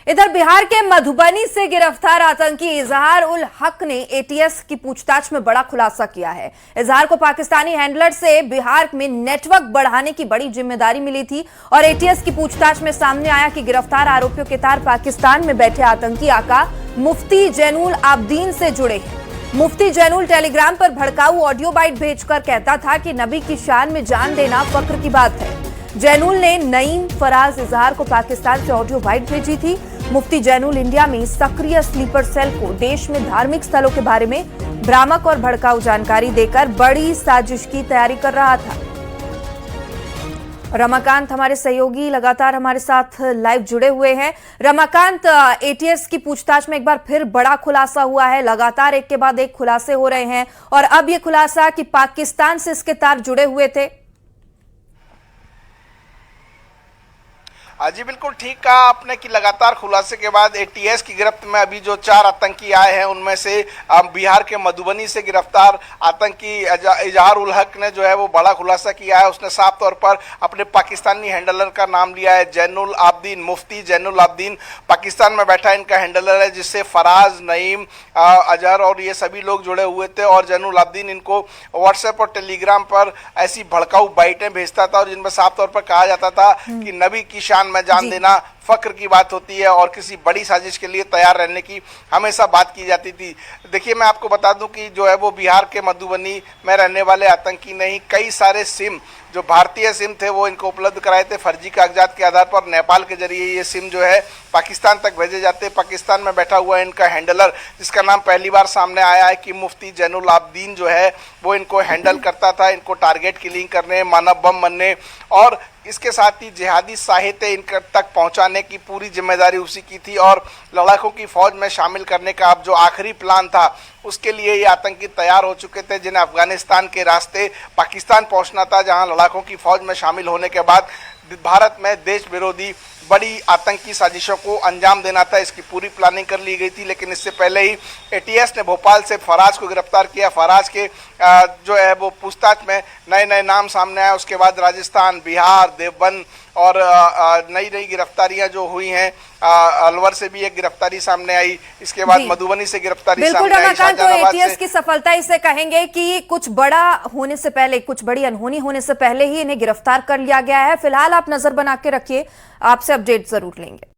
इधर बिहार के मधुबनी से गिरफ्तार आतंकी इजहार उल हक ने एटीएस की पूछताछ में बड़ा खुलासा किया है। इजहार को पाकिस्तानी हैंडलर से बिहार में नेटवर्क बढ़ाने की बड़ी जिम्मेदारी मिली थी और एटीएस की पूछताछ में सामने आया कि गिरफ्तार आरोपियों के तार पाकिस्तान में बैठे आतंकी आका मुफ्ती जैनुल आबदीन से जुड़े हैं। मुफ्ती जैनुल टेलीग्राम पर भड़काऊ ऑडियो बाइट भेजकर कहता था कि नबी की शान में जान देना फख्र की बात है। जैनुल ने नईम, फराज, इजहार को पाकिस्तान से ऑडियो बाइट भेजी थी। मुफ्ती जैनुल इंडिया में सक्रिय स्लीपर सेल को देश में धार्मिक स्थलों के बारे में भ्रामक और भड़काऊ जानकारी देकर बड़ी साजिश की तैयारी कर रहा था। रमाकांत हमारे सहयोगी लगातार हमारे साथ लाइव जुड़े हुए हैं। रमाकांत, एटीएस की पूछताछ में एक बार फिर बड़ा खुलासा हुआ है। लगातार एक के बाद एक खुलासे हो रहे हैं और अब ये खुलासा कि पाकिस्तान से इसके तार जुड़े हुए थे। जी बिल्कुल ठीक कहा आपने कि लगातार खुलासे के बाद एटीएस की गिरफ्त में अभी जो 4 आतंकी आए हैं उनमें से बिहार के मधुबनी से गिरफ्तार आतंकी इजहार उल हक ने जो है वो बड़ा खुलासा किया है। उसने साफ तौर पर अपने पाकिस्तानी हैंडलर का नाम लिया है, जैनुल आबदीन, मुफ्ती जैनुल आबदीन। पाकिस्तान में बैठा इनका हैंडलर है जिससे फराज, नईम, अजहर और ये सभी लोग जुड़े हुए थे। और जैनुल आबदीन इनको व्हाट्सएप और टेलीग्राम पर ऐसी भड़काऊ बाइटें भेजता था और जिनमें साफ तौर पर कहा जाता था कि नबी की शान में जान देना फख्र की बात होती है और किसी बड़ी साजिश के लिए तैयार रहने की हमेशा बात की जाती थी। देखिए, मैं आपको बता दूं कि जो है वो बिहार के मधुबनी में रहने वाले आतंकी नहीं, कई सारे सिम जो भारतीय सिम थे वो इनको उपलब्ध कराए थे फर्जी कागजात के आधार पर। नेपाल के जरिए ये सिम जो है पाकिस्तान तक भेजे जाते। पाकिस्तान में बैठा हुआ इनका हैंडलर, जिसका नाम पहली बार सामने आया है कि मुफ्ती जैनुल आबदीन जो है वो इनको हैंडल करता था, इनको टारगेट किलिंग करने, मानव बम बनने और इसके साथ ही जिहादी साहित्य इनके तक पहुंचाने की पूरी जिम्मेदारी उसी की थी। और लड़ाकों की फौज में शामिल करने का अब जो आखिरी प्लान था उसके लिए ये आतंकी तैयार हो चुके थे, जिन्हें अफगानिस्तान के रास्ते पाकिस्तान पहुंचना था, जहां लड़ाकों की फौज में शामिल होने के बाद भारत में देश विरोधी बड़ी आतंकी साजिशों को अंजाम देना था। इसकी पूरी प्लानिंग कर ली गई थी। लेकिन इससे पहले ही एटीएस ने भोपाल से फराज को गिरफ्तार किया। फराज के जो है वो पूछताछ में नए नए नाम सामने आए। उसके बाद राजस्थान, बिहार, देवबंद और नई नई गिरफ्तारियां जो हुई हैं, अलवर से भी एक गिरफ्तारी सामने आई। इसके बाद मधुबनी से गिरफ्तारी सामने आई। तो एटीएस की सफलता इसे कहेंगे कि कुछ बड़ा होने से पहले, कुछ बड़ी अनहोनी होने से पहले ही इन्हें गिरफ्तार कर लिया गया है। फिलहाल आप नजर बना के रखिए, आपसे अपडेट जरूर लेंगे।